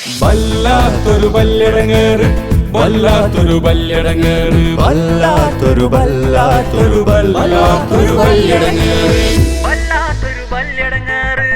വല്ലാത്തൊരു വല്ലിടങ്ങേറ്, വല്ലാത്തൊരു വല്ലിടങ്ങേറ്, വല്ലാത്തൊരു വല്ലാത്തൊരു വല്ലാത്തൊരു വല്ലിടങ്ങേറ്. വല്ലാത്തൊരു വല്ലിടങ്ങേറ്.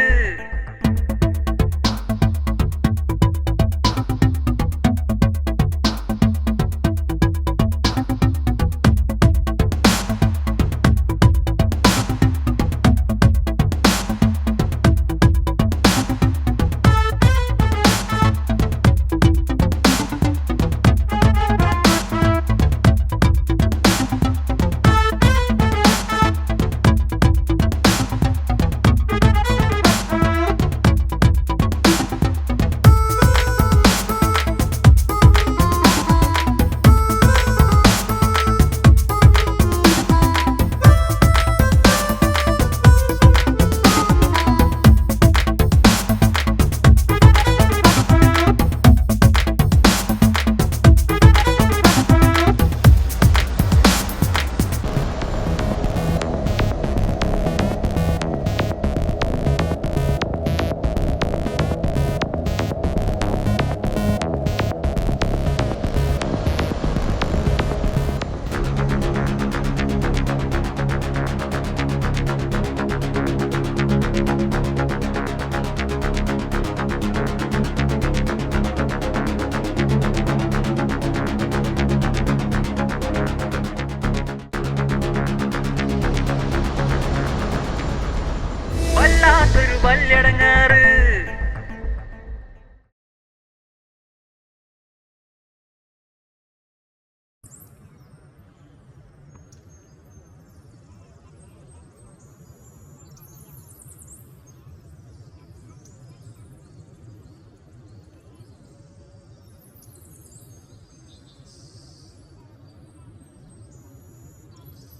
വല്ലാത്തൊരു വല്ലിടങ്ങേറ്.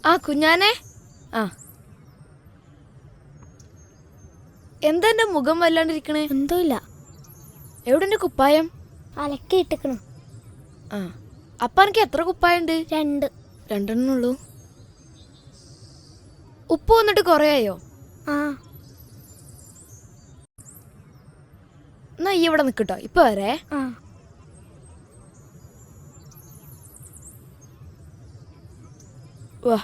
ആ കുഞ്ഞാനെ, ആ എന്താ എന്റെ മുഖം വല്ലാണ്ടിരിക്കണേ? എന്തോയില്ല, എവിടെ എന്റെ കുപ്പായം? അലക്കിയിട്ടിക്കണു. ആ അപ്പ എനിക്ക് എത്ര കുപ്പായുണ്ട്? 2. രണ്ടെണ്ണുള്ളൂ. ഉപ്പ് വന്നിട്ട് കൊറേ ആയോ? ആ എന്നാ ഈ ഇവിടെ നിക്കട്ടോ, ഇപ്പൊ വരേ. ആ വാ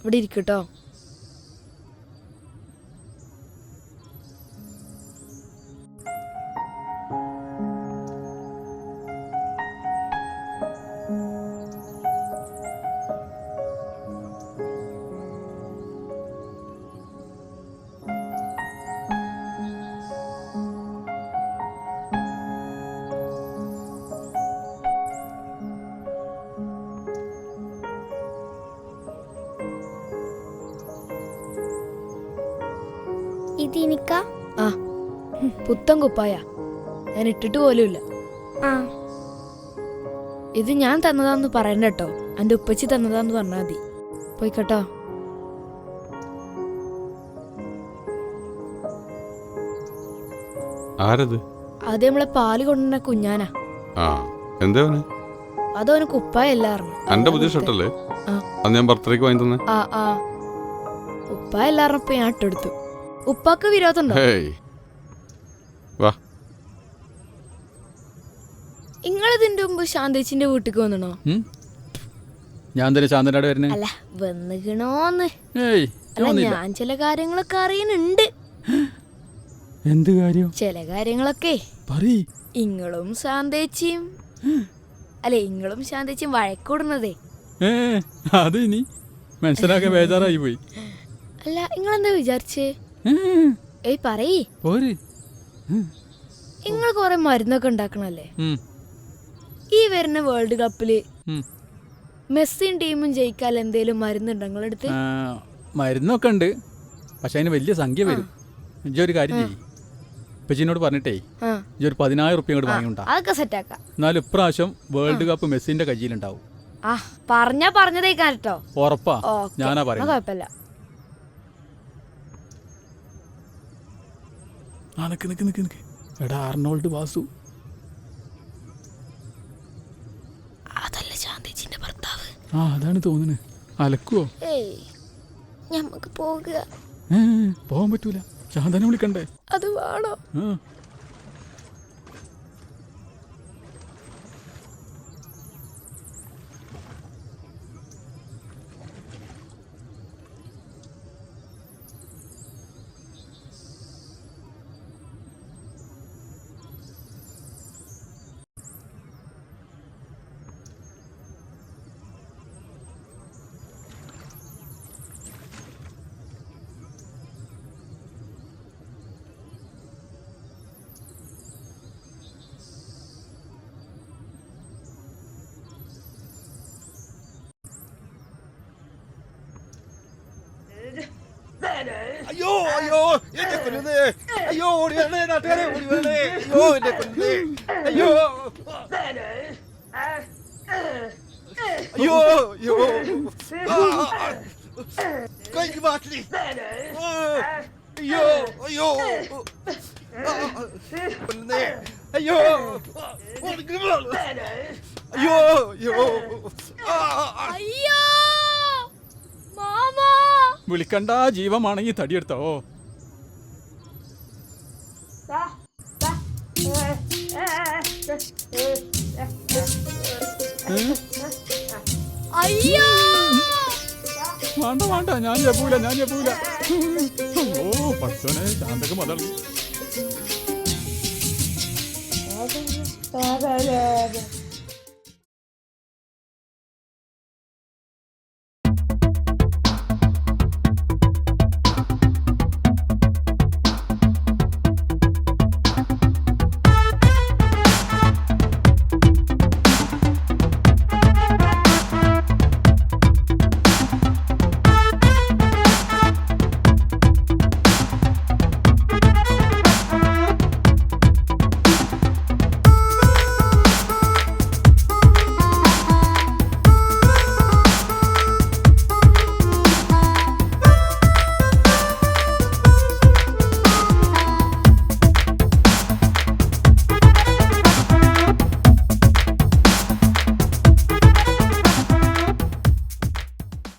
ഇവിടെ ഇരിക്കട്ടോ. ഇതിനിക്ക. ആ പുത്തൻ കുപ്പായ, ഞാൻ ഇട്ടിട്ട് പോലുമില്ല. ആ ഇത് ഞാൻ തന്നതാന്ന് പറയണ്ട കേട്ടോ, എൻ്റെ ഉപ്പച്ചി തന്നതാന്ന് പറഞ്ഞാൽ മതി. പോയിക്കട്ടോ. ആരത്? അത് നമ്മളെ പാല് കൊണ്ടുവന്ന കുഞ്ഞാനാ. ആ എന്താ അതവന് കുപ്പായല്ലായിരുന്നു. എന്റെ പുതിയ ഷർട്ടല്ലേ ആ. അത് ഞാൻ ബർത്ത്ഡേക്ക് വാങ്ങി തന്നെ. ആ ആ ഉപ്പായല്ലായിരുന്നപ്പോ ഞാൻ ഇട്ടെടുത്തു. ഉപ്പാക്ക് വിരോധമുണ്ടോ? ഹേയ് വാ. നിങ്ങളിതിന്റെ മുമ്പ് ശാന്തേച്ചിന്റെ വീട്ടിക്ക് വന്നണോ? ഞാൻ തന്നെ ശാന്തനാട് വരുന്നേ. അല്ല വന്നുകണോന്ന്. ഏയ് അല്ല ഞാൻ ചില കാര്യങ്ങളൊക്കെ അറിയുന്നുണ്ട്. എന്ത് കാര്യം? ചില കാര്യങ്ങളൊക്കെ ഇങ്ങളും ശാന്തേച്ചിയും അല്ലെ ഇങ്ങളും ശാന്തേച്ചിയും വഴക്കൂടുന്നതേ. അത് ഇനി മനസ്സിലാക്കാൻ ബേജാറായി പോയി. അല്ല നിങ്ങളെന്താ വിചാരിച്ചേ? ഏയ് പറയ്. നിങ്ങൾ കൊറേ മരുന്നൊക്കെ ഉണ്ടാക്കണല്ലേ? ഈ വരുന്ന വേൾഡ് കപ്പില് മെസ്സിയും ടീമും ജയിക്കാൻ എന്തേലും മരുന്നുണ്ടോ നിങ്ങളെടുത്ത്? മരുന്നൊക്കെ ഉണ്ട്, പക്ഷെ അതിന് വലിയ സംഖ്യ വരും. ഇജ്ജൊരു കാര്യം ചെയ്യ്, ഇപ്പച്ചിനോട് പറഞ്ഞിട്ടേ ഇജ്ജൊരു 10,000 റുപ്യ ഇങ്ങോട്ട് വാങ്ങിണ്ടാ. അതൊക്കെ സെറ്റാക്കാം. എന്നാലും ഇപ്രാവശ്യം വേൾഡ് കപ്പ് മെസ്സിന്റെ കയ്യിലുണ്ടാവും. ആ പറഞ്ഞതേക്കാൻ കേട്ടോ. ഉറപ്പാ, ഞാനാ പറയുന്നത്. കുഴപ്പമില്ല. എടാ അർണോൾഡ് വാസു. അതല്ല ശാന്തേച്ചിന്റെ ഭർത്താവ്. ആ അതാണ് തോന്നുന്നത്. അലക്കുവോ? ഏയ് ഞമ്മക്ക് പോകുക. പോകാൻ പറ്റൂല. ശാന്തനെ വിളിക്കണ്ടേ? അത് വേണോ? ആ. അയ്യോ അയ്യോ എന്നെ കൊല്ലുന്നേ അയ്യോ ഓടി വരണേ നാട്ടുകാരെ ഓടി വരണേ അയ്യോ എന്നെ കൊല്ലുന്നേ അയ്യോ അയ്യോ അയ്യോ കൈക്ക് മാറ്റി അയ്യോ അയ്യോ കൊല്ലുന്നേ അയ്യോ അയ്യോ അയ്യോ അയ്യോ മാമാ, വിളിക്കണ്ട, ജീവമാണെങ്കിൽ തടിയെടുത്തോ. അയ്യോ വേണ്ട വേണ്ട, ഞാൻ ചെപ്പൂല, ഞാൻ ചെപ്പൂല. ഓ പഠിച്ചോനെ, ശാന്തക്ക് മുതൽ